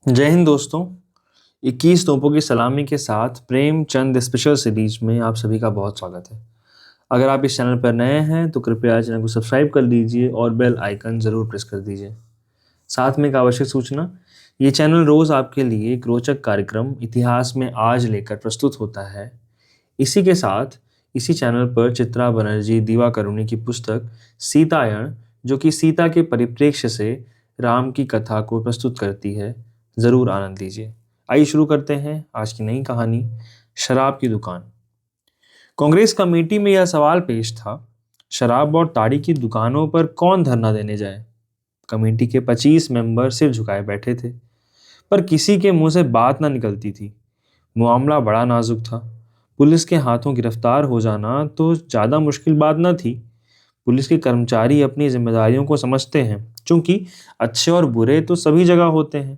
जय हिंद दोस्तों। 21 तोपों की सलामी के साथ प्रेमचंद स्पेशल सीरीज में आप सभी का बहुत स्वागत है। अगर आप इस चैनल पर नए हैं तो कृपया चैनल को सब्सक्राइब कर लीजिए और बेल आइकन ज़रूर प्रेस कर दीजिए। साथ में एक आवश्यक सूचना, ये चैनल रोज़ आपके लिए एक रोचक कार्यक्रम इतिहास में आज लेकर प्रस्तुत होता है। इसी के साथ इसी चैनल पर चित्रा बनर्जी दिवाकरुणी की पुस्तक सीतायण, जो कि सीता के परिप्रेक्ष्य से राम की कथा को प्रस्तुत करती है, ज़रूर आनंद लीजिए। आइए शुरू करते हैं आज की नई कहानी, शराब की दुकान। कांग्रेस कमेटी में यह सवाल पेश था, शराब और ताड़ी की दुकानों पर कौन धरना देने जाए। कमेटी के 25 मेंबर सिर झुकाए बैठे थे, पर किसी के मुंह से बात ना निकलती थी। मामला बड़ा नाजुक था। पुलिस के हाथों गिरफ्तार हो जाना तो ज़्यादा मुश्किल बात न थी। पुलिस के कर्मचारी अपनी जिम्मेदारियों को समझते हैं, क्योंकि अच्छे और बुरे तो सभी जगह होते हैं।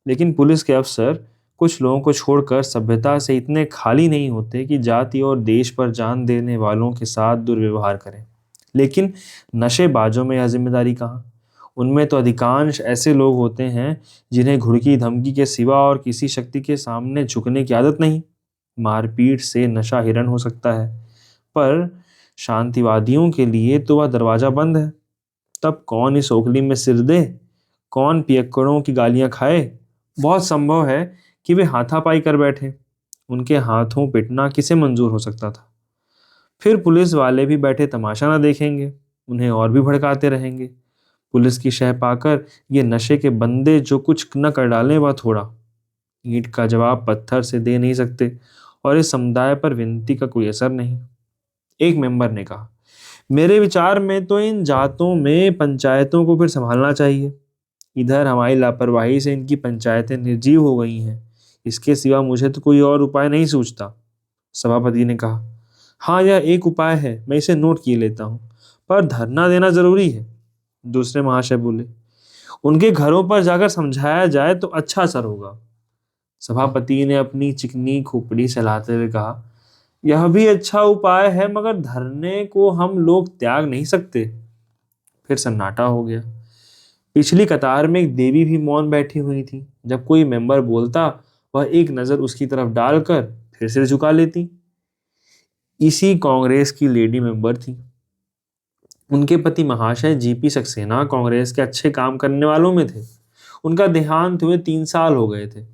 लेकिन पुलिस के अफसर कुछ लोगों को छोड़कर सभ्यता से इतने खाली नहीं होते कि जाति और देश पर जान देने वालों के साथ दुर्व्यवहार करें। लेकिन नशेबाजों में यह जिम्मेदारी कहाँ? उनमें तो अधिकांश ऐसे लोग होते हैं जिन्हें घुड़की धमकी के सिवा और किसी शक्ति के सामने झुकने की आदत नहीं। मारपीट से नशा हिरण हो सकता है, पर शांतिवादियों के लिए तो वह दरवाजा बंद है। तब कौन इस ओखली में सिर दे, कौन पियक्कड़ों की गालियां खाए? बहुत संभव है कि वे हाथापाई कर बैठे। उनके हाथों पिटना किसे मंजूर हो सकता था? फिर पुलिस वाले भी बैठे तमाशा ना देखेंगे, उन्हें और भी भड़काते रहेंगे। पुलिस की शह पाकर ये नशे के बंदे जो कुछ न कर डालें वह थोड़ा। ईंट का जवाब पत्थर से दे नहीं सकते, और इस समुदाय पर विनती का कोई असर नहीं। एक मेंबर ने कहा, मेरे विचार में तो इन जातों में पंचायतों को फिर संभालना चाहिए। इधर हमारी लापरवाही से इनकी पंचायतें निर्जीव हो गई हैं। इसके सिवा मुझे तो कोई और उपाय नहीं सूझता। सभापति ने कहा, हाँ, यह एक उपाय है, मैं इसे नोट किए लेता हूँ, पर धरना देना जरूरी है। दूसरे महाशय बोले, उनके घरों पर जाकर समझाया जाए तो अच्छा असर होगा। सभापति ने अपनी चिकनी खोपड़ी चलाते हुए कहा, यह भी अच्छा उपाय है, मगर धरने को हम लोग त्याग नहीं सकते। फिर सन्नाटा हो गया। पिछली कतार में एक देवी भी मौन बैठी हुई थी। जब कोई मेंबर बोलता, वह एक नजर उसकी तरफ डालकर फिर सिर झुका लेती। इसी कांग्रेस की लेडी मेंबर थी। उनके पति महाशय जीपी सक्सेना कांग्रेस के अच्छे काम करने वालों में थे। उनका देहांत हुए 3 साल हो गए थे।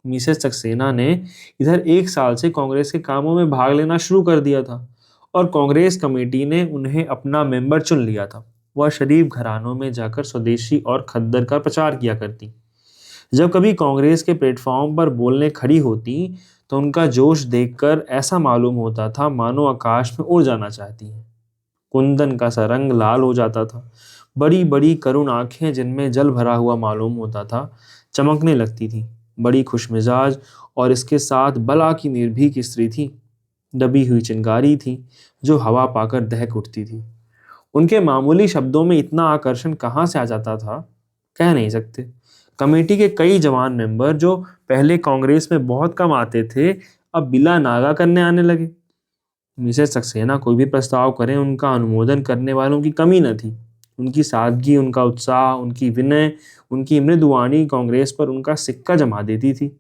मिसेस सक्सेना ने इधर 1 साल से कांग्रेस के कामों में भाग लेना शुरू कर दिया था, और कांग्रेस कमेटी ने उन्हें अपना मेंबर चुन लिया था। वह शरीफ घरानों में जाकर स्वदेशी और खद्दर का प्रचार किया करती। जब कभी कांग्रेस के प्लेटफॉर्म पर बोलने खड़ी होती तो उनका जोश देखकर ऐसा मालूम होता था मानो आकाश में उड़ जाना चाहती हैं। कुंदन का सा रंग लाल हो जाता था। बड़ी बड़ी करुण आंखें जिनमें जल भरा हुआ मालूम होता था, चमकने लगती थी। बड़ी खुशमिजाज और इसके साथ बला की निर्भीक स्त्री थी। दबी हुई चिंगारी थी जो हवा पाकर दहक उठती थी। उनके मामूली शब्दों में इतना आकर्षण कहाँ से आ जाता था, कह नहीं सकते। कमेटी के कई जवान मेंबर जो पहले कांग्रेस में बहुत कम आते थे, अब बिला नागा करने आने लगे। मिसेस सक्सेना कोई भी प्रस्ताव करें, उनका अनुमोदन करने वालों की कमी न थी। उनकी सादगी, उनका उत्साह, उनकी विनय, उनकी मृदुवाणी कांग्रेस पर उनका सिक्का जमा देती थी।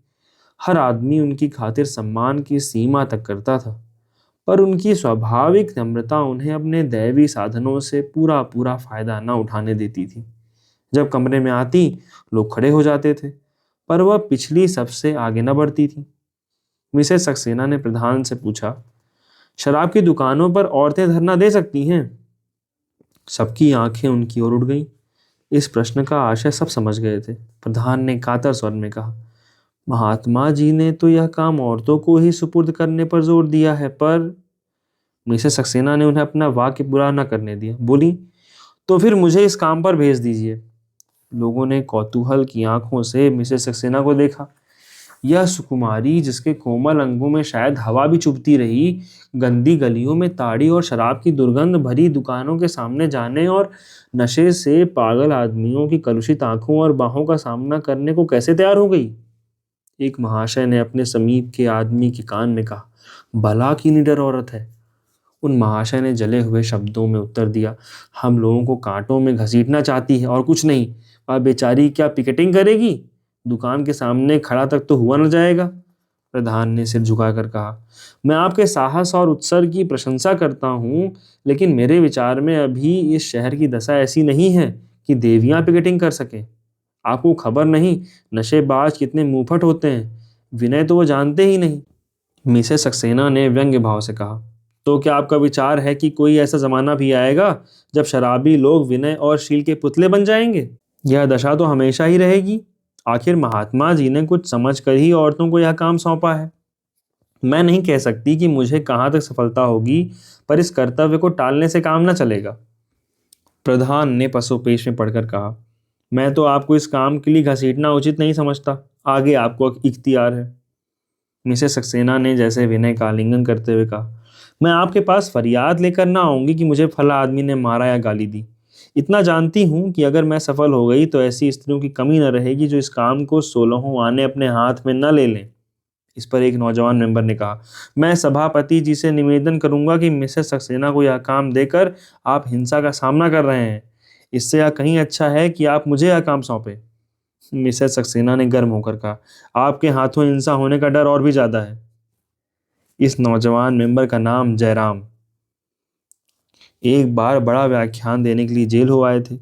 हर आदमी उनकी खातिर सम्मान की सीमा तक करता था, पर उनकी स्वाभाविक नम्रता उन्हें अपने दैवी साधनों से पूरा पूरा फायदा न उठाने देती थी। जब कमरे में आती, लोग खड़े हो जाते थे, पर वह पिछली सबसे आगे न बढ़ती थी। मिसेस सक्सेना ने प्रधान से पूछा, शराब की दुकानों पर औरतें धरना दे सकती हैं? सबकी आंखें उनकी ओर उड़ गईं। इस प्रश्न का आशय सब समझ गए थे। प्रधान ने कातर स्वर में कहा, महात्मा जी ने तो यह काम औरतों को ही सुपुर्द करने पर जोर दिया है, पर मिसेस सक्सेना ने उन्हें अपना वाक्य पूरा न करने दिया। बोली, तो फिर मुझे इस काम पर भेज दीजिए। लोगों ने कौतूहल की आंखों से मिसेस सक्सेना को देखा। यह सुकुमारी, जिसके कोमल अंगों में शायद हवा भी चुभती रही, गंदी गलियों में ताड़ी और शराब की दुर्गंध भरी दुकानों के सामने जाने और नशे से पागल आदमियों की कलुषित आंखों और बाहों का सामना करने को कैसे तैयार हो गई? एक महाशय ने अपने समीप के आदमी के कान में कहा, भला की निडर औरत है। उन महाशय ने जले हुए शब्दों में उत्तर दिया, हम लोगों को कांटों में घसीटना चाहती है और कुछ नहीं। वह बेचारी क्या पिकेटिंग करेगी? दुकान के सामने खड़ा तक तो हुआ न जाएगा। प्रधान ने सिर झुकाकर कहा, मैं आपके साहस और उत्सर्ग की प्रशंसा करता हूँ, लेकिन मेरे विचार में अभी इस शहर की दशा ऐसी नहीं है कि देवियां पिकेटिंग कर सकें। आपको खबर नहीं नशेबाज कितने मुंहफट होते हैं, विनय तो वो जानते ही नहीं। मिसेस सक्सेना ने व्यंग्य भाव से कहा, तो क्या आपका विचार है कि कोई ऐसा जमाना भी आएगा जब शराबी लोग विनय और शील के पुतले बन जाएंगे? यह दशा तो हमेशा ही रहेगी। आखिर महात्मा जी ने कुछ समझ कर ही औरतों को यह काम सौंपा है। मैं नहीं कह सकती कि मुझे कहाँ तक सफलता होगी, पर इस कर्तव्य को टालने से काम न चलेगा। प्रधान ने पसोपेश में पढ़कर कहा, मैं तो आपको इस काम के लिए घसीटना उचित नहीं समझता, आगे आपको इख्तियार है। मिसेस सक्सेना ने जैसे विनय का आलिंगन करते हुए कहा, मैं आपके पास फरियाद लेकर ना आऊंगी कि मुझे फला आदमी ने मारा या गाली दी। इतना जानती हूं कि अगर मैं सफल हो गई तो ऐसी स्त्रियों की कमी न रहेगी जो इस काम को 16 आने अपने हाथ में न ले लें। इस पर एक नौजवान मेंबर ने कहा, मैं सभापति जी से निवेदन करूंगा कि मिसेस सक्सेना को यह काम देकर आप हिंसा का सामना कर रहे हैं। इससे यह कहीं अच्छा है कि आप मुझे यह काम सौंपे। मिसेस सक्सेना ने गर्म होकर कहा, आपके हाथों हिंसा होने का डर और भी ज्यादा है। इस नौजवान मेंबर का नाम जयराम एक बार बड़ा व्याख्यान देने के लिए जेल हो आए थे,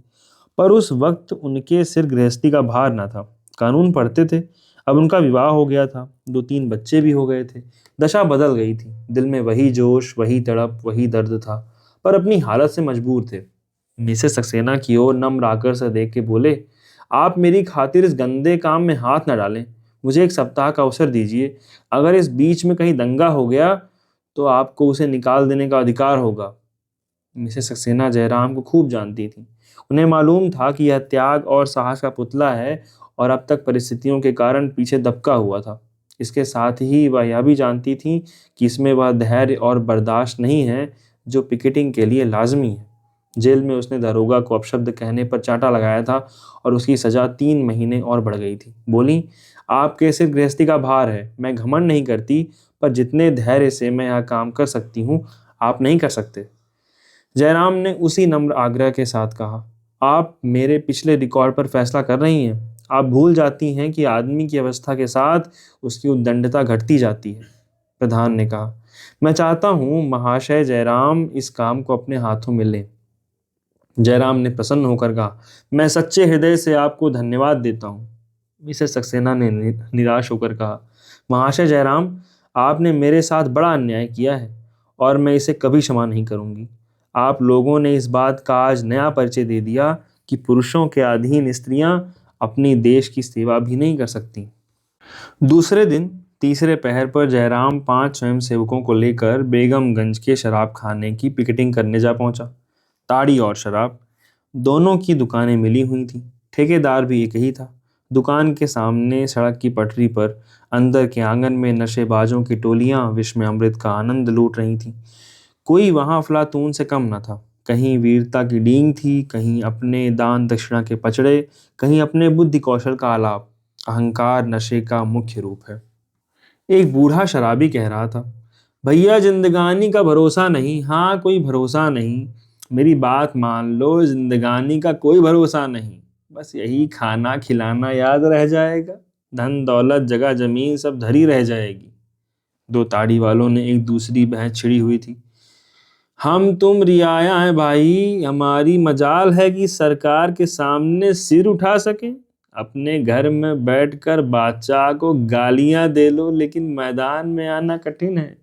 पर उस वक्त उनके सिर गृहस्थी का भार न था। कानून पढ़ते थे। अब उनका विवाह हो गया था, 2-3 बच्चे भी हो गए थे। दशा बदल गई थी। दिल में वही जोश, वही तड़प, वही दर्द था, पर अपनी हालत से मजबूर थे। मिसेस सक्सेना की ओर नम्र आकर से देख के बोले, आप मेरी खातिर इस गंदे काम में हाथ न डालें। मुझे 1 सप्ताह का अवसर दीजिए। अगर इस बीच में कहीं दंगा हो गया तो आपको उसे निकाल देने का अधिकार होगा। मिसेस सक्सेना जयराम को खूब जानती थी। उन्हें मालूम था कि यह त्याग और साहस का पुतला है और अब तक परिस्थितियों के कारण पीछे दबका हुआ था। इसके साथ ही वह यह भी जानती थी कि इसमें वह धैर्य और बर्दाश्त नहीं है जो पिकेटिंग के लिए लाजमी है। जेल में उसने दरोगा को अपशब्द कहने पर चांटा लगाया था और उसकी सजा 3 महीने और बढ़ गई थी। बोली, आपके सिर गृहस्थी का भार है। मैं घमंड नहीं करती, पर जितने धैर्य से मैं यह काम कर सकती हूँ आप नहीं कर सकते। जयराम ने उसी नम्र आग्रह के साथ कहा, आप मेरे पिछले रिकॉर्ड पर फैसला कर रही हैं। आप भूल जाती हैं कि आदमी की अवस्था के साथ उसकी उद्दंडता घटती जाती है। प्रधान ने कहा, मैं चाहता हूं महाशय जयराम इस काम को अपने हाथों में लें। जयराम ने प्रसन्न होकर कहा, मैं सच्चे हृदय से आपको धन्यवाद देता हूँ। मिसेस सक्सेना ने निराश होकर कहा, महाशय जयराम, आपने मेरे साथ बड़ा अन्याय किया है और मैं इसे कभी क्षमा नहीं करूंगी। आप लोगों ने इस बात का आज नया परिचय दे दिया कि पुरुषों के अधीन स्त्रियां अपनी देश की सेवा भी नहीं कर सकती। दूसरे दिन तीसरे पहर पर जयराम 5 स्वयंसेवकों को लेकर बेगमगंज के शराब खाने की पिकेटिंग करने जा पहुंचा। ताड़ी और शराब दोनों की दुकानें मिली हुई थी। ठेकेदार भी एक ही था। दुकान के सामने सड़क की पटरी पर अंदर के आंगन में नशेबाजों की टोलियां विष में अमृत का आनंद लूट रही थीं। कोई वहां अफलातून से कम न था। कहीं वीरता की डींग थी, कहीं अपने दान दक्षिणा के पचड़े, कहीं अपने बुद्धि कौशल का आलाप। अहंकार नशे का मुख्य रूप है। एक बूढ़ा शराबी कह रहा था, भैया जिंदगानी का भरोसा नहीं, हाँ कोई भरोसा नहीं। मेरी बात मान लो, जिंदगानी का कोई भरोसा नहीं। बस यही खाना खिलाना याद रह जाएगा। धन दौलत जगह जमीन सब धरी रह जाएगी। 2 ताड़ी वालों ने एक दूसरी बहस छिड़ी हुई थी। हम तुम रियाया हैं भाई, हमारी मजाल है कि सरकार के सामने सिर उठा सके। अपने घर में बैठकर बादशाह को गालियां दे लो, लेकिन मैदान में आना कठिन है।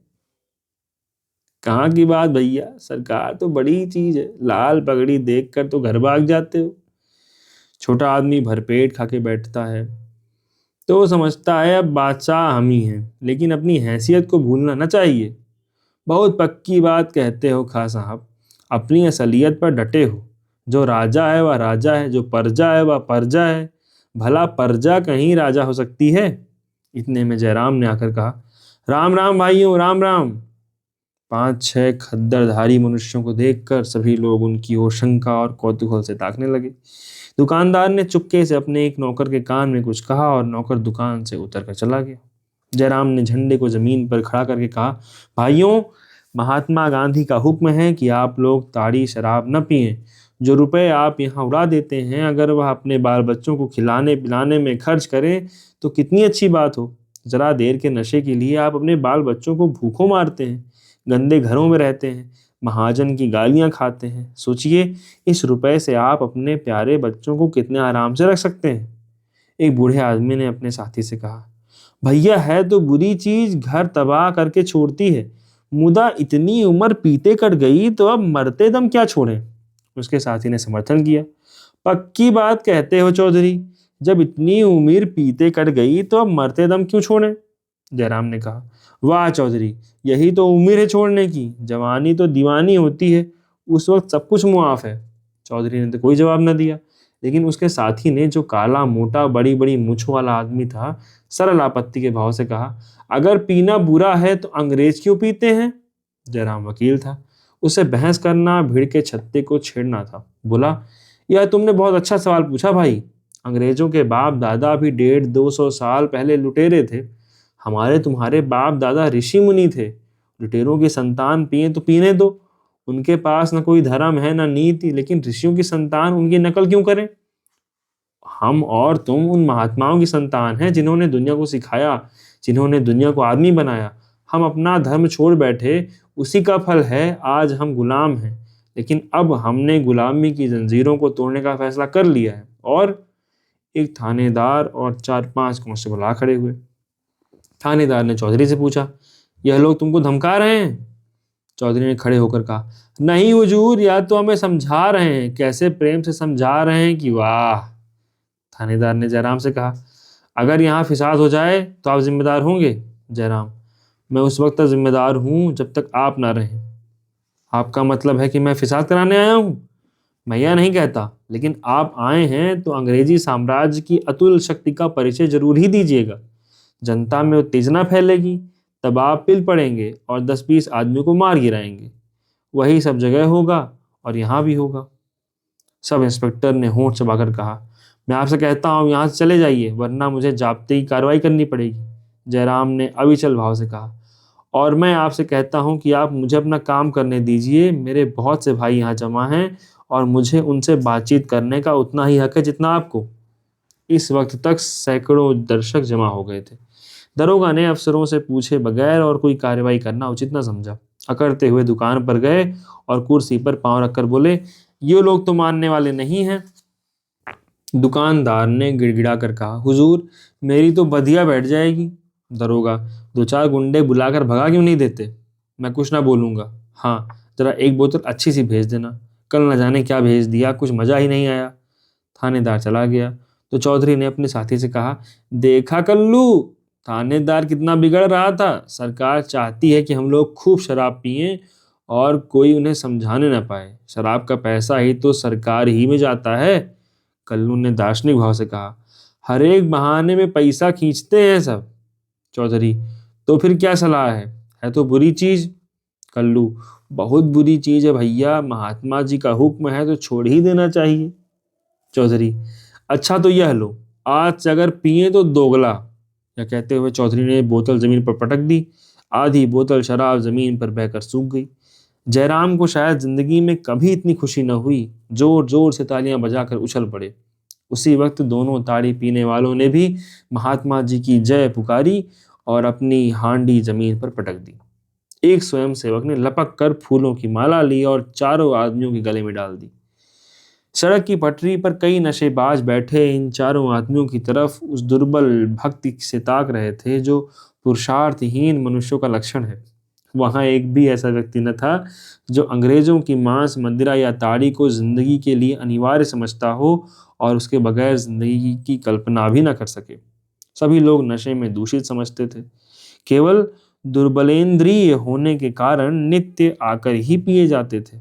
कहाँ की बात भैया, सरकार तो बड़ी चीज है। लाल पगड़ी देखकर तो घर भाग जाते हो। छोटा आदमी भरपेट खा के बैठता है तो वो समझता है अब बादशाह हम ही हैं, लेकिन अपनी हैसियत को भूलना न चाहिए। बहुत पक्की बात कहते हो खां साहब, अपनी असलियत पर डटे हो। जो राजा है वह राजा है, जो प्रजा है वह प्रजा है। भला प्रजा कहीं राजा हो सकती है? इतने में जयराम ने आकर कहा, राम राम भाइयों, राम राम। 5-6 खद्दरधारी मनुष्यों को देखकर सभी लोग उनकी ओर शंका और कौतूहल से ताकने लगे। दुकानदार ने चुपके से अपने एक नौकर के कान में कुछ कहा और नौकर दुकान से उतर कर चला गया। जयराम ने झंडे को जमीन पर खड़ा करके कहा, भाइयों, महात्मा गांधी का हुक्म है कि आप लोग ताड़ी शराब न पिएं। जो रुपए आप यहाँ उड़ा देते हैं, अगर वह अपने बाल बच्चों को खिलाने पिलाने में खर्च करें तो कितनी अच्छी बात हो। जरा देर के नशे के लिए आप अपने बाल बच्चों को भूखों मारते हैं, गंदे घरों में रहते हैं, महाजन की गालियां खाते हैं। सोचिए, इस रुपए से आप अपने प्यारे बच्चों को कितने आराम से रख सकते हैं। एक बूढ़े आदमी ने अपने साथी से कहा, भैया, है तो बुरी चीज, घर तबाह करके छोड़ती है, मुदा इतनी उम्र पीते कट गई तो अब मरते दम क्या छोड़ें। उसके साथी ने समर्थन किया, पक्की बात कहते हो चौधरी, जब इतनी उम्र पीते कट गई तो अब मरते दम क्यों छोड़ें। जयराम ने कहा, वाह चौधरी, यही तो उम्र है छोड़ने की, जवानी तो दीवानी होती है, उस वक्त सब कुछ मुआफ है। चौधरी ने तो कोई जवाब न दिया, लेकिन उसके साथी ने, जो काला मोटा बड़ी बड़ी मूंछों वाला आदमी था, सरल आपत्ति के भाव से कहा, अगर पीना बुरा है तो अंग्रेज क्यों पीते हैं। जयराम वकील था, उसे बहस करना भीड़ के छत्ते को छेड़ना था। बोला, यह तुमने बहुत अच्छा सवाल पूछा भाई। अंग्रेजों के बाप दादा भी 150-200 साल पहले लुटेरे थे। हमारे तुम्हारे बाप दादा ऋषि मुनि थे। लुटेरों की संतान पिए तो पीने दो, उनके पास न कोई धर्म है न नीति, लेकिन ऋषियों की संतान उनकी नकल क्यों करें। हम और तुम उन महात्माओं की संतान हैं जिन्होंने दुनिया को सिखाया, जिन्होंने दुनिया को आदमी बनाया। हम अपना धर्म छोड़ बैठे, उसी का फल है आज हम गुलाम हैं। लेकिन अब हमने गुलामी की जंजीरों को तोड़ने का फैसला कर लिया है। और एक थानेदार और 4-5 कांस्टेबल आ खड़े हुए। थानेदार ने चौधरी से पूछा, यह लोग तुमको धमका रहे हैं। चौधरी ने खड़े होकर कहा, नहीं हुजूर, या तो हमें समझा रहे हैं। कैसे प्रेम से समझा रहे हैं कि वाह। थानेदार ने जयराम से कहा, अगर यहाँ फिसाद हो जाए तो आप जिम्मेदार होंगे। जयराम, मैं उस वक्त तक जिम्मेदार हूँ जब तक आप ना रहें। आपका मतलब है कि मैं फिसाद कराने आया हूँ। मैं यह नहीं कहता, लेकिन आप आए हैं तो अंग्रेजी साम्राज्य की अतुल शक्ति का परिचय जरूर ही दीजिएगा। जनता में उत्तेजना फैलेगी, तब आप पिल पड़ेंगे और 10-20 आदमियों को मार गिराएंगे। वही सब जगह होगा और यहाँ भी होगा। सब इंस्पेक्टर ने होंठ चबाकर कहा, मैं आपसे कहता हूँ यहाँ से चले जाइए, वरना मुझे ज़ाब्ते की कार्रवाई करनी पड़ेगी। जयराम ने अविचल भाव से कहा, और मैं आपसे कहता हूँ कि आप मुझे अपना काम करने दीजिए। मेरे बहुत से भाई यहाँ जमा हैं और मुझे उनसे बातचीत करने का उतना ही हक है जितना आपको। इस वक्त तक सैकड़ों दर्शक जमा हो गए थे। दरोगा ने अफसरों से पूछे बगैर और कोई कार्रवाई करना उचित न समझा। अकड़ते हुए दुकान पर गए और कुर्सी पर पांव रखकर बोले, ये लोग तो मानने वाले नहीं हैं। दुकानदार ने गिड़गिड़ा कर कहा, हुजूर, मेरी तो बधिया बैठ जाएगी। दरोगा, 2-4 गुंडे बुलाकर भगा क्यों नहीं देते। मैं कुछ ना बोलूंगा। हाँ, जरा एक बोतल अच्छी सी भेज देना। कल न जाने क्या भेज दिया, कुछ मजा ही नहीं आया। थानेदार चला गया तो चौधरी ने अपने साथी से कहा, देखा कल्लू, थानेदार कितना बिगड़ रहा था। सरकार चाहती है कि हम लोग खूब शराब पिएं और कोई उन्हें समझाने न पाए। शराब का पैसा ही तो सरकार ही में जाता है। कल्लू ने दार्शनिक भाव से कहा, हर एक बहाने में पैसा खींचते हैं सब। चौधरी, तो फिर क्या सलाह है तो बुरी चीज। कल्लू, बहुत बुरी चीज है भैया, महात्मा जी का हुक्म है तो छोड़ ही देना चाहिए। चौधरी, अच्छा तो यह लो, आज से अगर पिए तो दोगला। यह कहते हुए चौधरी ने बोतल जमीन पर पटक दी। आधी बोतल शराब जमीन पर बहकर सूख गई। जयराम को शायद जिंदगी में कभी इतनी खुशी न हुई। जोर जोर से तालियां बजाकर उछल पड़े। उसी वक्त दोनों ताड़ी पीने वालों ने भी महात्मा जी की जय पुकारी और अपनी हांडी जमीन पर पटक दी। एक स्वयंसेवक ने लपक कर फूलों की माला ली और चारों आदमियों के गले में डाल दी। सड़क की पटरी पर कई नशेबाज बैठे इन चारों आदमियों की तरफ उस दुर्बल भक्ति से ताक रहे थे जो पुरुषार्थहीन मनुष्यों का लक्षण है। वहां एक भी ऐसा व्यक्ति न था जो अंग्रेजों की मांस, मदिरा या ताड़ी को जिंदगी के लिए अनिवार्य समझता हो और उसके बगैर जिंदगी की कल्पना भी न कर सके। सभी लोग नशे में दूषित समझते थे। केवल दुर्बलेंद्रिय होने के कारण नित्य आकर ही पिए जाते थे।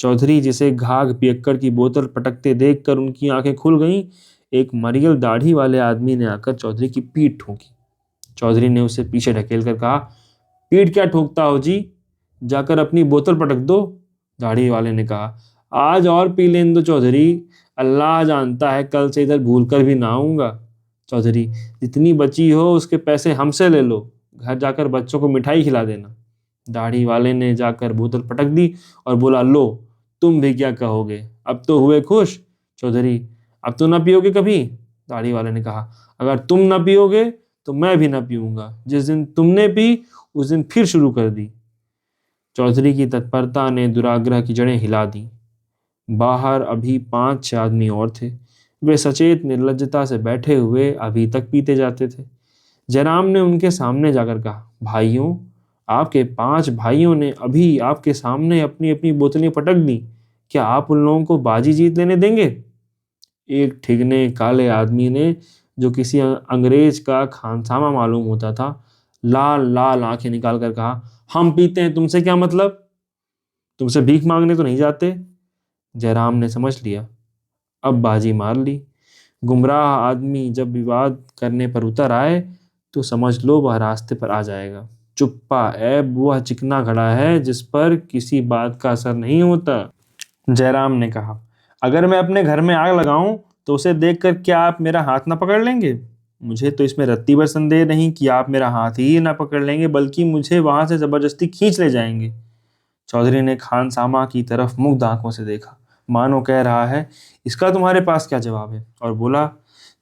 चौधरी, जिसे घाघ पियक्कड़ की बोतल पटकते देखकर उनकी आंखें खुल गईं, एक मरियल दाढ़ी वाले आदमी ने आकर चौधरी की पीठ ठोकी। चौधरी ने उसे पीछे ढकेल कर कहा, पीठ क्या ठोकता हो जी, जाकर अपनी बोतल पटक दो। दाढ़ी वाले ने कहा, आज और पी लें दो चौधरी, अल्लाह जानता है कल से इधर भूल कर भी ना आऊंगा। चौधरी, जितनी बची हो उसके पैसे हमसे ले लो, घर जाकर बच्चों को मिठाई खिला देना। दाढ़ी वाले ने जाकर बोतल पटक दी और बोला, लो तुम भी क्या कहोगे, अब तो हुए खुश। चौधरी, अब तो ना पियोगे कभी। दाढ़ी वाले ने कहा, अगर तुम ना पियोगे तो मैं भी ना पीऊंगा। जिस दिन तुमने पी उस दिन फिर शुरू कर दी। चौधरी की तत्परता ने दुराग्रह की जड़ें हिला दी। बाहर अभी 5-6 आदमी और थे। वे सचेत निर्लज्जता से बैठे हुए अभी तक पीते जाते थे। जयराम ने उनके सामने जाकर कहा, भाइयों, आपके 5 भाइयों ने अभी आपके सामने अपनी अपनी बोतलें पटक दी। क्या आप उन लोगों को बाजी जीत लेने देंगे? एक ठिगने काले आदमी ने, जो किसी अंग्रेज का खानसामा मालूम होता था, लाल लाल आंखें निकाल कर कहा, हम पीते हैं, तुमसे क्या मतलब? तुमसे भीख मांगने तो नहीं जाते। जयराम ने समझ लिया, अब बाजी मार ली। गुमराह आदमी जब विवाद करने पर उतर आए तो समझ लो वह रास्ते पर आ जाएगा। चुप्पा ऐब वह चिकना घड़ा है जिस पर किसी बात का असर नहीं होता। जयराम ने कहा, अगर मैं अपने घर में आग लगाऊं तो उसे देखकर क्या आप मेरा हाथ ना पकड़ लेंगे? मुझे तो इसमें रत्ती भर संदेह नहीं कि आप मेरा हाथ ही ना पकड़ लेंगे, बल्कि मुझे वहां से जबरदस्ती खींच ले जाएंगे। चौधरी ने खानसामा की तरफ मुग्ध आंखों से देखा, मानो कह रहा है, इसका तुम्हारे पास क्या जवाब है? और बोला,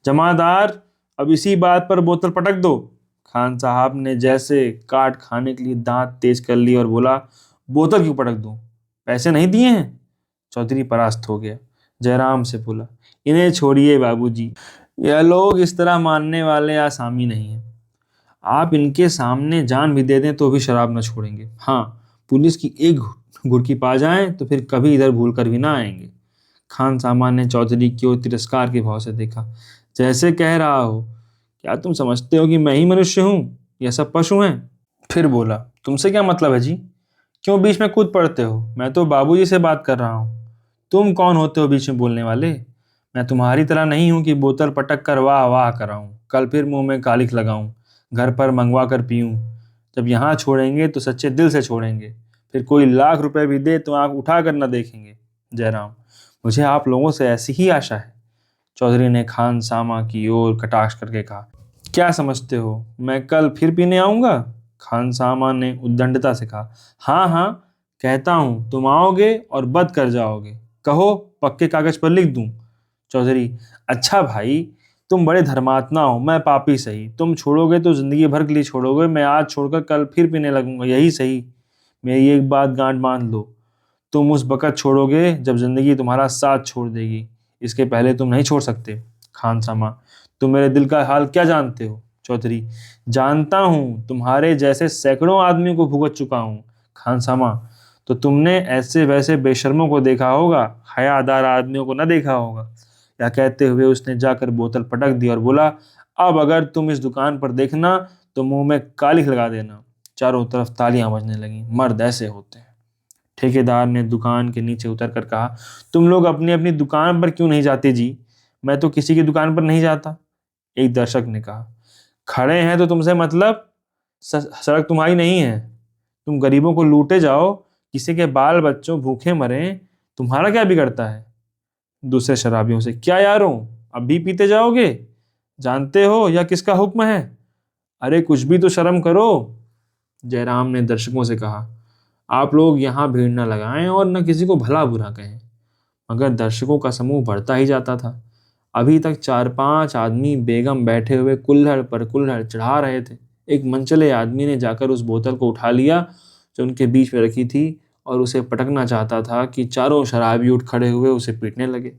जमादार, अब इसी बात पर बोतल पटक दो। खान साहब ने जैसे काट खाने के लिए दांत तेज कर लिए और बोला, बोतल क्यों पटक दूं? पैसे नहीं दिए हैं? चौधरी परास्त हो गया। जयराम से बोला, इन्हें छोड़िए बाबूजी, यह लोग इस तरह मानने वाले आसामी नहीं है। आप इनके सामने जान भी दे दें तो भी शराब न छोड़ेंगे। हाँ, पुलिस की एक घुड़की पा जाएं तो फिर कभी इधर भूल कर भी ना आएंगे। खान सामान ने चौधरी की ओर तिरस्कार के भाव से देखा, जैसे कह रहा हो, क्या तुम समझते हो कि मैं ही मनुष्य हूँ, यह सब पशु हैं? फिर बोला, तुमसे क्या मतलब है जी? क्यों बीच में कूद पड़ते हो? मैं तो बाबूजी से बात कर रहा हूँ। तुम कौन होते हो बीच में बोलने वाले? मैं तुम्हारी तरह नहीं हूं कि बोतल पटक कर वाह वाह कराऊं, कल फिर मुंह में कालिख लगाऊं, घर पर मंगवा कर पीऊं। जब यहाँ छोड़ेंगे तो सच्चे दिल से छोड़ेंगे, फिर कोई लाख रुपए भी दे तो आंख उठा कर न देखेंगे। जयराम, मुझे आप लोगों से ऐसी ही आशा है। चौधरी ने खान सामा की ओर कटाक्ष करके कहा, क्या समझते हो मैं कल फिर पीने आऊंगा? खान सामा ने उद्दंडता से कहा, हाँ हाँ, कहता हूं तुम आओगे और बद कर जाओगे। कहो, पक्के कागज पर लिख दूं। चौधरी, अच्छा भाई, तुम बड़े धर्मात्मा हो, मैं पापी सही। तुम छोड़ोगे तो जिंदगी भर के लिए छोड़ोगे, मैं आज छोड़कर कल फिर पीने लगूंगा, यही सही। मेरी एक बात गांठ बांध लो, तुम उस वक़्त छोड़ोगे जब जिंदगी तुम्हारा साथ छोड़ देगी, इसके पहले तुम नहीं छोड़ सकते। खानसामा, तुम मेरे दिल का हाल क्या जानते हो? चौधरी, जानता हूं, तुम्हारे जैसे सैकड़ों आदमियों को भुगत चुका हूं। खानसामा, तो तुमने ऐसे वैसे बेशर्मों को देखा होगा, हयादार आदमियों को न देखा होगा। या कहते हुए उसने जाकर बोतल पटक दी और बोला, अब अगर तुम इस दुकान पर देखना तो मुंह में कालिख लगा देना। चारों तरफ तालियां बजने लगीं। मर्द ऐसे होते हैं। ठेकेदार ने दुकान के नीचे उतर कर कहा, तुम लोग अपनी अपनी दुकान पर क्यों नहीं जाते जी? मैं तो किसी की दुकान पर नहीं जाता। एक दर्शक ने कहा, खड़े हैं तो तुमसे मतलब, सड़क तुम्हारी नहीं है। तुम गरीबों को लूटे जाओ, किसी के बाल बच्चों भूखे मरें, तुम्हारा क्या बिगड़ता है? दूसरे शराबियों से, क्या यारों, अब भी पीते जाओगे? जानते हो यह किसका हुक्म है? अरे कुछ भी तो शर्म करो। जयराम ने दर्शकों से कहा, आप लोग यहाँ भीड़ न लगाएं और न किसी को भला बुरा कहें। मगर दर्शकों का समूह बढ़ता ही जाता था। अभी तक 4-5 आदमी बेगम बैठे हुए कुल्हड़ पर कुल्हड़ चढ़ा रहे थे। एक मनचले आदमी ने जाकर उस बोतल को उठा लिया जो उनके बीच में रखी थी और उसे पटकना चाहता था कि चारों शराबी उठ खड़े हुए उसे पीटने लगे।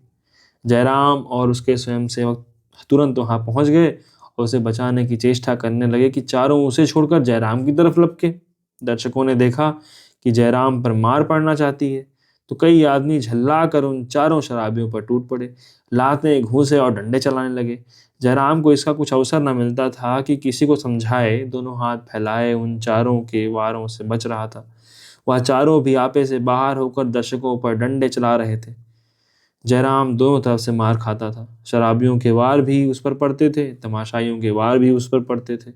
जयराम और उसके स्वयंसेवक तुरंत वहां पहुंच गए और उसे बचाने की चेष्टा करने लगे कि चारों उसे छोड़कर जयराम की तरफ लपके। दर्शकों ने देखा कि जयराम पर मार पड़ना चाहती है तो कई आदमी झल्ला कर उन चारों शराबियों पर टूट पड़े, लातें, घूंसे और डंडे चलाने लगे। जयराम को इसका कुछ अवसर न मिलता था कि किसी को समझाए, दोनों हाथ फैलाए उन चारों के वारों से बच रहा था। वह चारों भी आपे से बाहर होकर दर्शकों पर डंडे चला रहे थे। जयराम दोनों तरफ से मार खाता था। शराबियों के वार भी उस पर पड़ते थे, तमाशाइयों के वार भी उस पर पड़ते थे,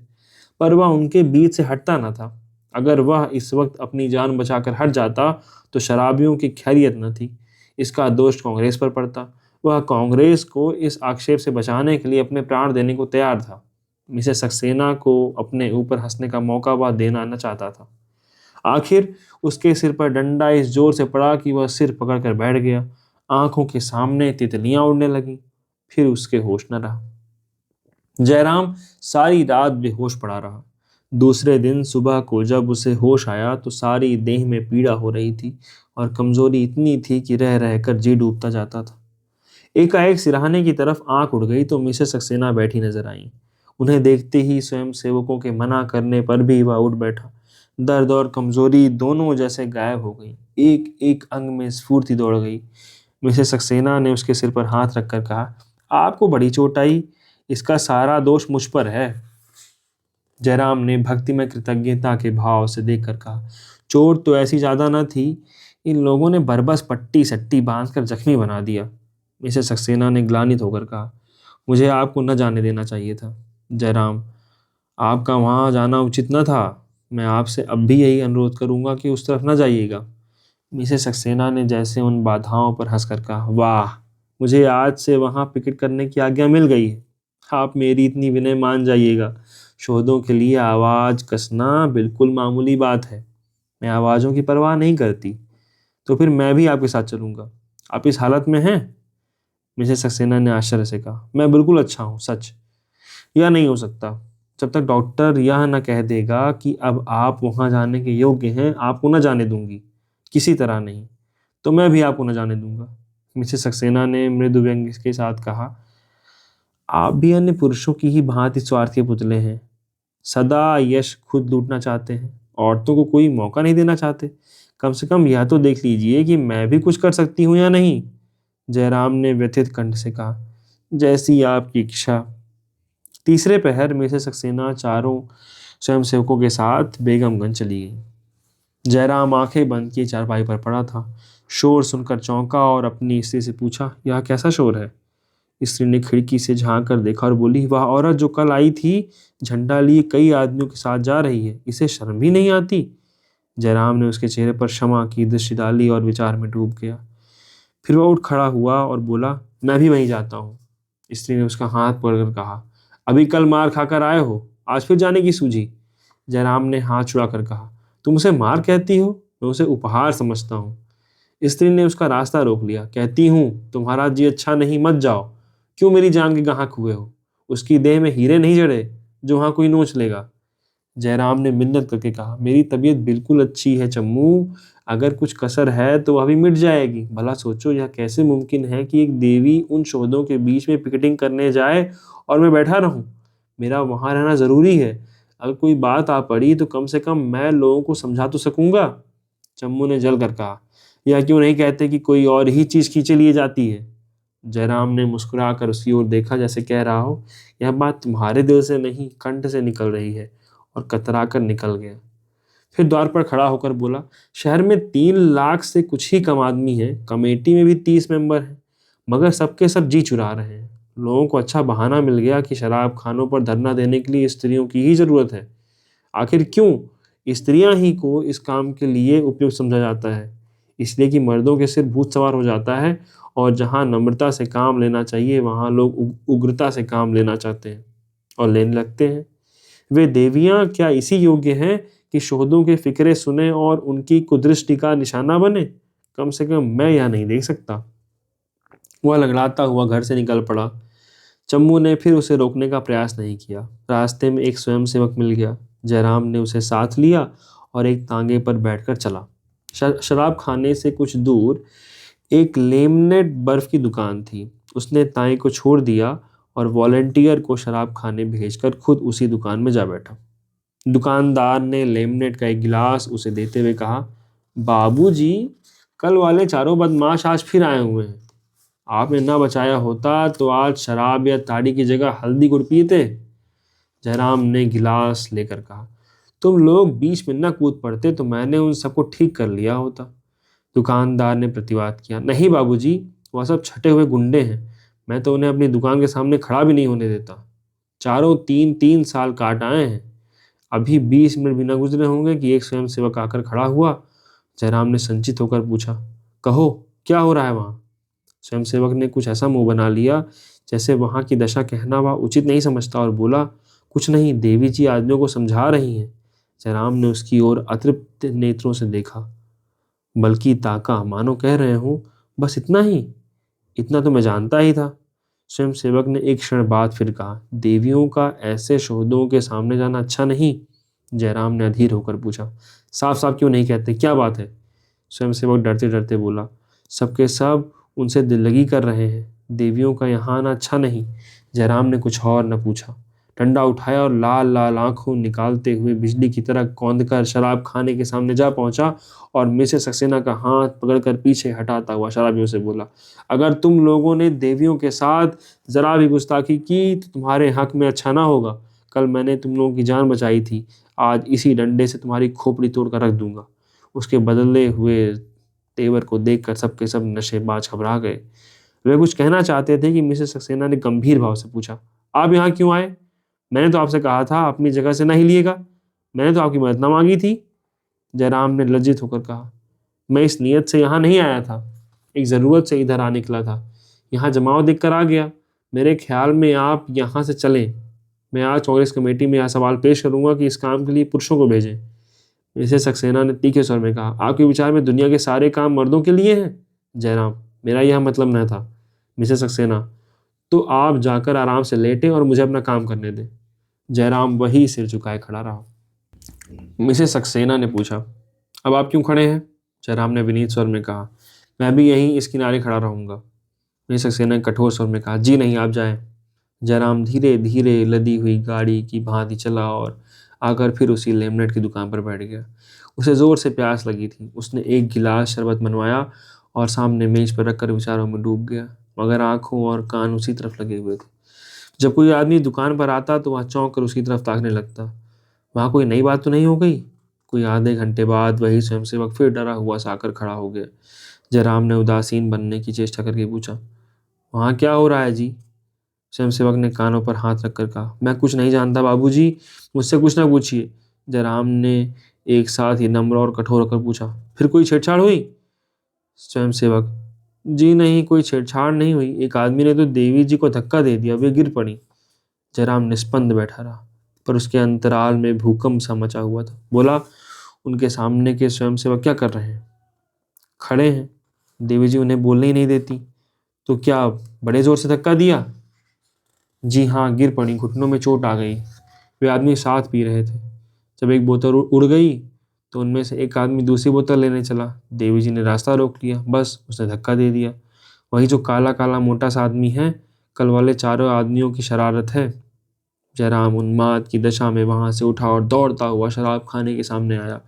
पर वह उनके बीच से हटता न था। अगर वह इस वक्त अपनी जान बचाकर हट जाता तो शराबियों की खैरियत न थी। इसका दोष कांग्रेस पर पड़ता। वह कांग्रेस को इस आक्षेप से बचाने के लिए अपने प्राण देने को तैयार था। मिसेस सक्सेना को अपने ऊपर हंसने का मौका वह देना न चाहता था। आखिर उसके सिर पर डंडा इस जोर से पड़ा कि वह सिर पकड़कर बैठ गया। आंखों के सामने तितलियां उड़ने लगीं। फिर उसके होश न रहा। जयराम सारी रात बेहोश पड़ा रहा। दूसरे दिन सुबह को जब उसे होश आया तो सारी देह में पीड़ा हो रही थी और कमजोरी इतनी थी कि रह रहकर जी डूबता जाता था। एकाएक सिरहाने की तरफ आंख उड़ गई तो मिसेस सक्सेना बैठी नजर आई। उन्हें देखते ही स्वयं सेवकों के मना करने पर भी वह उठ बैठा। दर्द और कमजोरी दोनों जैसे गायब हो गई। एक एक अंग में स्फूर्ति दौड़ गई। मिसेस सक्सेना ने उसके सिर पर हाथ रखकर कहा, आपको बड़ी चोट आई, इसका सारा दोष मुझ पर है। जयराम ने भक्ति में कृतज्ञता के भाव से देखकर कहा, चोट तो ऐसी ज्यादा न थी, इन लोगों ने बरबस पट्टी सट्टी बांधकर जख्मी बना दिया। मिसेस सक्सेना ने ग्लानित होकर कहा, मुझे आपको न जाने देना चाहिए था। जयराम, आपका वहां जाना उचित न था। मैं आपसे अब भी यही अनुरोध करूंगा कि उस तरफ न जाइएगा। मिसेस सक्सेना ने जैसे उन बाधाओं पर हंसकर कहा, वाह, मुझे आज से वहां पिकेट करने की आज्ञा मिल गई है। आप मेरी इतनी विनय मान जाइएगा। शोधों के लिए आवाज कसना बिल्कुल मामूली बात है। मैं आवाजों की परवाह नहीं करती। तो फिर मैं भी आपके साथ चलूंगा। आप इस हालत में हैं? मिसेस सक्सेना ने आश्चर्य से कहा, मैं बिल्कुल अच्छा हूँ, सच। यह नहीं हो सकता। जब तक डॉक्टर यह न कह देगा कि अब आप वहां जाने के योग्य हैं, आपको न जाने दूंगी, किसी तरह नहीं। तो मैं भी आपको न जाने दूंगा। मिसेस सक्सेना ने मृदु व्यंग्य के साथ कहा, आप भी अन्य पुरुषों की ही भांति स्वार्थ के पुतले हैं। सदा यश खुद लूटना चाहते हैं, औरतों को कोई मौका नहीं देना चाहते। कम से कम यह तो देख लीजिए कि मैं भी कुछ कर सकती हूं या नहीं। जयराम ने व्यथित कंठ से कहा, जैसी आपकी इच्छा। तीसरे पहर मिसेस सक्सेना चारों स्वयंसेवकों के साथ बेगमगंज चली गई। जयराम आंखें बंद किए चारपाई पर पड़ा था। शोर सुनकर चौंका और अपनी स्त्री से पूछा, यह कैसा शोर है? स्त्री ने खिड़की से झांक कर देखा और बोली, वह औरत जो कल आई थी, झंडा लिए कई आदमियों के साथ जा रही है। इसे शर्म भी नहीं आती? जयराम ने उसके चेहरे पर क्षमा की दृष्टि डाली और विचार में डूब गया। फिर वह उठ खड़ा हुआ और बोला, मैं भी वहीं जाता हूँ। स्त्री ने उसका हाथ पकड़कर कहा, अभी कल मार खाकर आए हो, आज फिर जाने की सूझी? जयराम ने हाथ छुड़ाकर कहा, तुम उसे मार कहती हो? मैं उसे उपहार समझता हूँ। स्त्री ने उसका रास्ता रोक लिया। कहती हूँ, तुम्हारा जी अच्छा नहीं, मत जाओ। क्यों मेरी जान के गाहक हुए हो? उसकी देह में हीरे नहीं जड़े जो वहां कोई नोच लेगा। जयराम ने मिन्नत करके कहा, मेरी तबीयत बिल्कुल अच्छी है चम्मू। अगर कुछ कसर है तो वह भी मिट जाएगी। भला सोचो, यह कैसे मुमकिन है कि एक देवी उन शोधों के बीच में पिकेटिंग करने जाए और मैं बैठा रहूं? मेरा वहां रहना जरूरी है। अगर कोई बात आ पड़ी तो कम से कम मैं लोगों को समझा तो सकूंगा। चम्मू ने जल कर कहा, यह क्यों नहीं कहते कि कोई और ही चीज खींचे लिए जाती है? जयराम ने मुस्कुराकर उसकी ओर देखा, जैसे कह रहा हो, यह बात तुम्हारे दिल से नहीं, कंठ से निकल रही है, और कतरा कर निकल गया। फिर द्वार पर खड़ा होकर बोला, शहर में 3 लाख से कुछ ही कम आदमी हैं, कमेटी में भी 30 मेंबर हैं, मगर सबके सब जी चुरा रहे हैं। लोगों को अच्छा बहाना मिल गया कि शराब खानों पर धरना देने के लिए स्त्रियों की ही जरूरत है। आखिर क्यों? स्त्रियां ही को इस काम के लिए उपयुक्त समझा जाता है। इसलिए कि मर्दों के सिर भूत सवार हो जाता है, और जहां नम्रता से काम लेना चाहिए वहां लोग उग्रता से काम लेना चाहते हैं और लेने लगते हैं। वे देवियां क्या इसी योग्य हैं कि शोधों के फिक्रे सुने और उनकी कुदृष्टि का निशाना बने? कम से कम मैं यह नहीं देख सकता। वह लगड़ाता हुआ घर से निकल पड़ा। चम्मू ने फिर उसे रोकने का प्रयास नहीं किया। रास्ते में एक स्वयंसेवक मिल गया। जयराम ने उसे साथ लिया और एक तांगे पर बैठकर चला। शराब खाने से कुछ दूर एक लेमनेट बर्फ की दुकान थी। उसने ताई को छोड़ दिया और वॉलेंटियर को शराब खाने भेजकर खुद उसी दुकान में जा बैठा। दुकानदार ने लेमनेट का एक गिलास उसे देते हुए कहा, बाबूजी, कल वाले चारों बदमाश आज फिर आए हुए हैं। आपने ना बचाया होता तो आज शराब या ताड़ी की जगह हल्दी गुड़ पीते। जयराम ने गिलास लेकर कहा, तुम लोग बीच में न कूद पड़ते तो मैंने उन सबको ठीक कर लिया होता। दुकानदार ने प्रतिवाद किया, नहीं बाबूजी, वह सब छटे हुए गुंडे हैं। मैं तो उन्हें अपनी दुकान के सामने खड़ा भी नहीं होने देता। चारों 3-3 साल काट आए हैं। अभी 20 मिनट भी न गुजरे होंगे कि एक स्वयंसेवक आकर खड़ा हुआ। जयराम ने संचित होकर पूछा, कहो, क्या हो रहा है वहां? स्वयंसेवक ने कुछ ऐसा मुंह बना लिया जैसे वहां की दशा कहना वह उचित नहीं समझता, और बोला, कुछ नहीं, देवी जी आदमियों को समझा रही हैं। जयराम ने उसकी ओर अतृप्त नेत्रों से देखा, बल्कि ताका, मानो कह रहे हूं, बस इतना ही? इतना तो मैं जानता ही था। स्वयं सेवक ने एक क्षण बाद फिर कहा, देवियों का ऐसे शोधों के सामने जाना अच्छा नहीं। जयराम ने अधीर होकर पूछा, साफ साफ क्यों नहीं कहते, क्या बात है? स्वयं सेवक डरते डरते बोला, सबके सब उनसे दिल लगी कर रहे हैं, देवियों का यहाँ आना अच्छा नहीं। जयराम ने कुछ और न पूछा, डंडा उठाया और लाल लाल आंखों निकालते हुए बिजली की तरह कौंधकर शराब खाने के सामने जा पहुंचा और मिसेस सक्सेना का हाथ पकड़कर पीछे हटाता हुआ शराबियों से बोला, अगर तुम लोगों ने देवियों के साथ जरा भी गुस्ताखी की तो तुम्हारे हक में अच्छा ना होगा। कल मैंने तुम लोगों की जान बचाई थी, आज इसी डंडे से तुम्हारी खोपड़ी तोड़कर रख दूंगा। उसके बदले हुए तेवर को देखकर सबके सब नशेबाज घबरा गए। वे कुछ कहना चाहते थे कि मिसेस सक्सेना ने गंभीर भाव से पूछा, आप यहाँ क्यों आए? मैंने तो आपसे कहा था अपनी जगह से नहीं लिएगा। मैंने तो आपकी मदद न मांगी थी। जयराम ने लज्जित होकर कहा, मैं इस नियत से यहाँ नहीं आया था, एक ज़रूरत से इधर आ निकला था। यहाँ जमाव देखकर आ गया। मेरे ख्याल में आप यहाँ से चलें। मैं आज कांग्रेस कमेटी में यह सवाल पेश करूंगा कि इस काम के लिए पुरुषों को भेजें। मिसेस सक्सेना ने तीखे स्वर में कहा, आपके विचार में दुनिया के सारे काम मर्दों के लिए हैं? जयराम, मेरा यह मतलब न था। मिसेस सक्सेना, तो आप जाकर आराम से लेटें और मुझे अपना काम करने दें। जयराम वही सिर झुकाए खड़ा रहा। मिसेस सक्सेना ने पूछा, अब आप क्यों खड़े हैं? जयराम ने विनीत स्वर में कहा, मैं भी यहीं इस किनारे खड़ा रहूंगा। मिसेस सक्सेना ने कठोर स्वर में कहा, जी नहीं, आप जाएं। जयराम धीरे धीरे लदी हुई गाड़ी की भांति चला और आकर फिर उसी लेमनेट की दुकान पर बैठ गया। उसे जोर से प्यास लगी थी। उसने एक गिलास शरबत मनवाया और सामने मेज पर रखकर विचारों में डूब गया, मगर आंखों और कान उसी तरफ लगे हुए थे। जब कोई आदमी दुकान पर आता तो वह चौंक कर उसकी तरफ ताकने लगता, वहां कोई नई बात तो नहीं हो गई? कोई आधे घंटे बाद वही स्वयंसेवक फिर डरा हुआ सा आकर खड़ा हो गया। जयराम ने उदासीन बनने की चेष्टा करके पूछा, वहां क्या हो रहा है जी? स्वयंसेवक ने कानों पर हाथ रखकर कहा, मैं कुछ नहीं जानता बाबूजी, मुझसे कुछ ना पूछिए। जयराम ने एक साथ ही नम्र और कठोर होकर पूछा, फिर कोई छेड़छाड़ हुई? स्वयंसेवक, जी नहीं, कोई छेड़छाड़ नहीं हुई। एक आदमी ने तो देवी जी को धक्का दे दिया, वे गिर पड़ी। जयराम निस्पंद बैठा रहा, पर उसके अंतराल में भूकंप सा मचा हुआ था। बोला, उनके सामने के स्वयंसेवक क्या कर रहे हैं? खड़े हैं। देवी जी उन्हें बोलने ही नहीं देती। तो क्या बड़े जोर से धक्का दिया? जी हाँ, गिर पड़ी, घुटनों में चोट आ गई। वे आदमी साथ पी रहे थे। जब एक बोतल उड़ गई तो उनमें से एक आदमी दूसरी बोतल लेने चला। देवी जी ने रास्ता रोक लिया, बस उसने धक्का दे दिया। वही जो काला काला मोटा सा आदमी है, कल वाले चारों आदमियों की शरारत है। जयराम उन्माद की दशा में वहां से उठा और दौड़ता हुआ शराब खाने के सामने आया।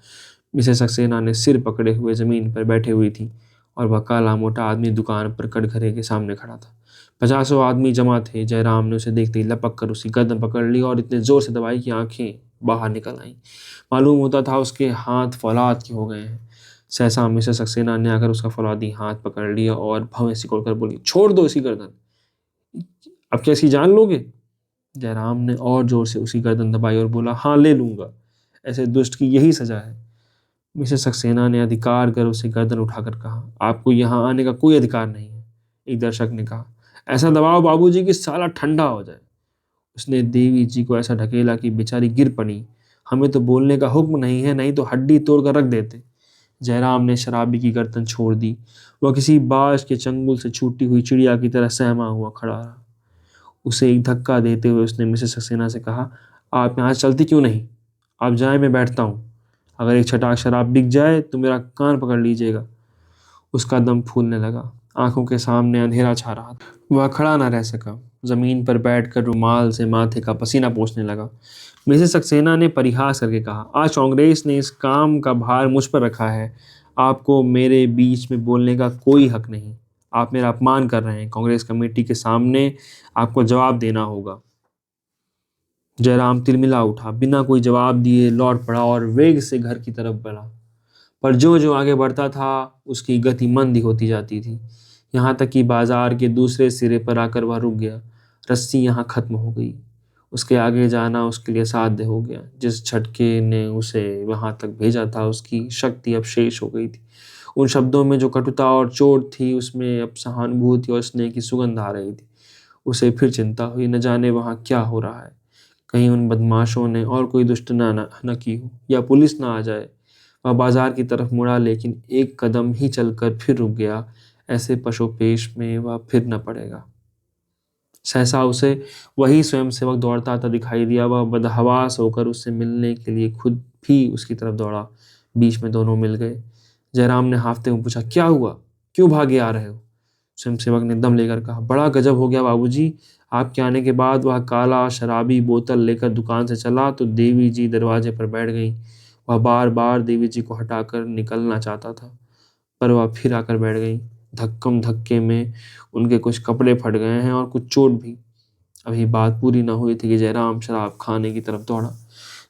मिसेस सक्सेना ने सिर पकड़े हुए जमीन पर बैठे हुई थी और वह काला मोटा आदमी दुकान पर कटघरे के सामने खड़ा था। 50 आदमी जमा थे। जयराम ने उसे देखते ही लपक कर उसकी गर्दन पकड़ ली और इतने जोर से दबाई कि आंखें बाहर निकल आईं। मालूम होता था उसके हाथ फौलाद के हो गए हैं। सहसा मिसेस सक्सेना ने आकर उसका फौलादी हाथ पकड़ लिया और भवें सिकोड़कर बोली, छोड़ दो इसी गर्दन, अब क्या इसकी जान लोगे? जयराम ने और जोर से उसकी गर्दन दबाई और बोला, हाँ ले लूंगा, ऐसे दुष्ट की यही सजा है। मिसेस सक्सेना ने अधिकार कर उसे गर्दन उठाकर कहा, आपको यहाँ आने का कोई अधिकार नहीं है। एक दर्शक ने कहा, ऐसा दबाओ बाबूजी कि साला ठंडा हो जाए। उसने देवी जी को ऐसा ढकेला कि बेचारी गिर पड़ी। हमें तो बोलने का हुक्म नहीं है, नहीं तो हड्डी तोड़कर रख देते। जयराम ने शराबी की गर्दन छोड़ दी। वह किसी बाज के चंगुल से छूटी हुई चिड़िया की तरह सहमा हुआ खड़ा रहा। उसे एक धक्का देते हुए उसने मिसेस सक्सेना से कहा, आप यहाँ चलती क्यों नहीं? आप जाए, मैं बैठता हूँ। अगर एक छटाक शराब बिक जाए तो मेरा कान पकड़ लीजिएगा। उसका दम फूलने लगा। आंखों के सामने अंधेरा छा रहा था। वह खड़ा न रह सका। जमीन पर बैठकर रुमाल से माथे का पसीना पोंछने लगा। मिसेस सक्सेना ने परिहास करके कहा, आज कांग्रेस ने इस काम का भार मुझ पर रखा है। आपको मेरे बीच में बोलने का कोई हक नहीं। आप मेरा अपमान कर रहे हैं। कांग्रेस कमेटी के सामने आपको जवाब देना होगा। जयराम तिलमिला उठा, बिना कोई जवाब दिए लौट पड़ा और वेग से घर की तरफ बढ़ा। पर जो जो आगे बढ़ता था उसकी गति मंद होती जाती थी, यहाँ तक कि बाजार के दूसरे सिरे पर आकर वह रुक गया। रस्सी यहाँ खत्म हो गई। उसके आगे जाना उसके लिए असाध्य हो गया। जिस झटके ने उसे वहां तक भेजा था उसकी शक्ति अब शेष हो गई थी। उन शब्दों में जो कटुता और चोट थी उसमें अब सहानुभूति और स्नेह की सुगंध आ रही थी। उसे फिर चिंता हुई, न जाने वहां क्या हो रहा है। कहीं उन बदमाशों ने और कोई दुष्ट न की हो या पुलिस ना आ जाए। वह बाजार की तरफ मुड़ा, लेकिन एक कदम ही चलकर फिर रुक गया। ऐसे पशुपेश में वह फिर न पड़ेगा। सहसा उसे वही स्वयंसेवक दौड़ता आता दिखाई दिया। वह बदहवास होकर उससे मिलने के लिए खुद भी उसकी तरफ दौड़ा। बीच में दोनों मिल गए। जयराम ने हाफते हुए पूछा, क्या हुआ? क्यों भागे आ रहे हो? स्वयंसेवक ने दम लेकर कहा, बड़ा गजब हो गया बाबूजी। आपके आने के बाद वह काला शराबी बोतल लेकर दुकान से चला तो देवी जी दरवाजे पर बैठ गई। वह बार बार देवी जी को हटाकर निकलना चाहता था, पर वह फिर आकर बैठ गई। धक्कम धक्के में उनके कुछ कपड़े फट गए हैं और कुछ चोट भी। अभी बात पूरी न हुई थी कि जयराम शराब खाने की तरफ दौड़ा।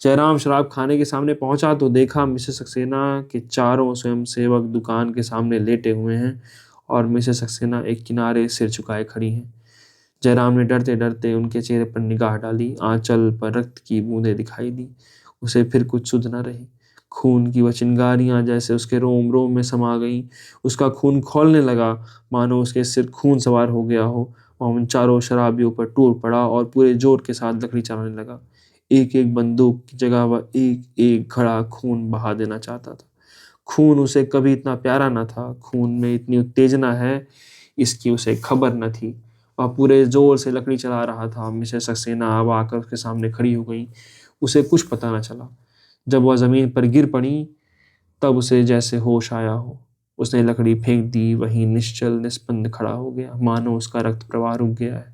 जयराम शराब खाने के सामने पहुंचा तो देखा मिसेस सक्सेना के चारों स्वयंसेवक दुकान के सामने लेटे हुए हैं और मिसेस सक्सेना एक किनारे सिर झुकाए खड़ी हैं। जयराम ने डरते डरते उनके चेहरे पर निगाह डाली। आंचल पर रक्त की बूंदें दिखाई दी। उसे फिर कुछ सुध न रही। खून की वह चिंगारियां जैसे उसके रोम रोम में समा गईं। उसका खून खौलने लगा, मानो उसके सिर खून सवार हो गया हो। वह उन चारों शराबियों पर टूट पड़ा और पूरे जोर के साथ लकड़ी चलाने लगा। एक एक बंदूक की जगह वह एक एक घड़ा खून बहा देना चाहता था। खून उसे कभी इतना प्यारा न था। खून में इतनी उत्तेजना है, इसकी उसे खबर न थी। वह पूरे जोर से लकड़ी चला रहा था। मिसेस सक्सेना अब आकर उसके सामने खड़ी हो गई। उसे कुछ पता न चला। जब वह जमीन पर गिर पड़ी तब उसे जैसे होश आया हो। उसने लकड़ी फेंक दी। वहीं निश्चल निस्पंद खड़ा हो गया, मानो उसका रक्त प्रवाह रुक गया है।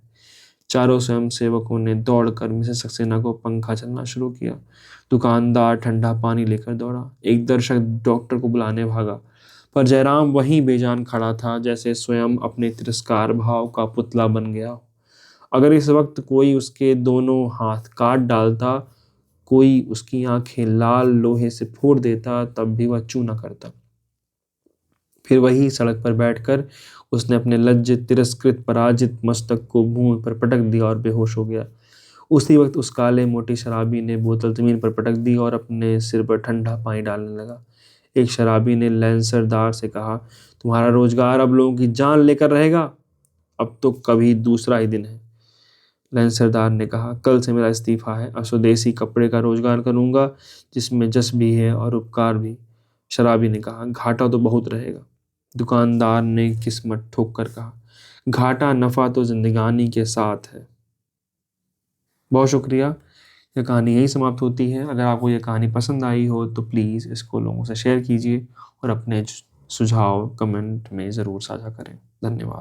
चारों स्वयंसेवकों ने दौड़कर मिसेस सक्सेना को पंखा चलना शुरू किया। दुकानदार ठंडा पानी लेकर दौड़ा। एक दर्शक डॉक्टर को बुलाने भागा, पर जयराम वहीं बेजान खड़ा था, जैसे स्वयं अपने तिरस्कार भाव का पुतला बन गया हो। अगर इस वक्त कोई उसके दोनों हाथ काट डालता, कोई उसकी आंखें लाल लोहे से फोड़ देता, तब भी वह चू न करता। फिर वही सड़क पर बैठकर उसने अपने लज्जित तिरस्कृत पराजित मस्तक को भूमि पर पटक दिया और बेहोश हो गया। उसी वक्त उस काले मोटे शराबी ने बोतल जमीन पर पटक दी और अपने सिर पर ठंडा पानी डालने लगा। एक शराबी ने लैंसरदार से कहा, तुम्हारा रोजगार अब लोगों की जान लेकर रहेगा। अब तो कभी दूसरा ही दिन है। लैंसरदार ने कहा, कल से मेरा इस्तीफा है। अब स्वदेशी कपड़े का रोजगार करूंगा, जिसमें जस भी है और उपकार भी। शराबी ने कहा, घाटा तो बहुत रहेगा। दुकानदार ने किस्मत ठोक कर कहा, घाटा नफा तो जिंदगानी के साथ है। बहुत शुक्रिया। यह कहानी यही समाप्त होती है। अगर आपको यह कहानी पसंद आई हो तो प्लीज़ इसको लोगों से शेयर कीजिए और अपने सुझाव कमेंट में ज़रूर साझा करें। धन्यवाद।